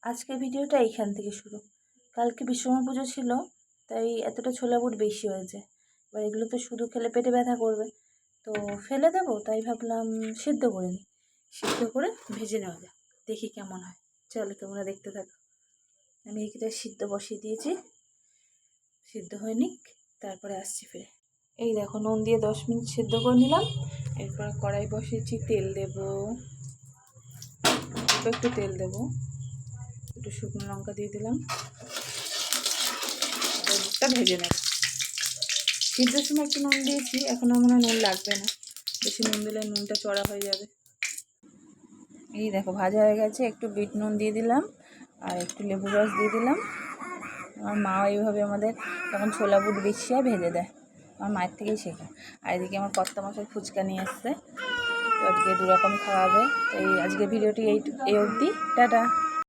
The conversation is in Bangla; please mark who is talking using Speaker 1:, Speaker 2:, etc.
Speaker 1: আজকে ভিডিওটা এইখান থেকে শুরু। কালকে বিশ্বকর্মা পুজো ছিল, তাই এতটা ছোলা বুট বেশি হয়েছে। এবার এগুলো তো শুধু খেলে পেটে ব্যথা করবে, তো ফেলে দেবো, তাই ভাবলাম সিদ্ধ করে নিই। সিদ্ধ করে ভেজে নেওয়া যাক, দেখি কেমন হয়। চলো তোমরা দেখতে থাকো। আমি এইটা সিদ্ধ বসিয়ে দিয়েছি, সিদ্ধ হয়ে নিক, তারপরে আসছি ফিরে। এই দেখো, নুন দিয়ে 10 মিনিট সিদ্ধ করে নিলাম। এরপর কড়াই বসিয়েছি, তেল দেবো, একটু তেল দেবো, একটু শুকনো লঙ্কা দিয়ে দিলাম, বুটটা ভেজে নেব। সিদ্ধের সময় একটু নুন দিয়েছি, এখন আর মনে হয় নুন লাগবে না, বেশি নুন দিলে নুনটা চড়া হয়ে যাবে। এই দেখো ভাজা হয়ে গেছে, একটু বিট নুন দিয়ে দিলাম আর একটু লেবু রস দিয়ে দিলাম। আমার মা এইভাবে আমাদের যখন ছোলা বুট বেশি হয় ভেজে দেয়, আমার মায়ের থেকেই শেখা। আর এদিকে আমার কর্তা মশাই ফুচকা নিয়ে এসছে, আজকে 2 রকম খাওয়াবে। তো এই আজকে ভিডিওটি এই অবধি, টাটা।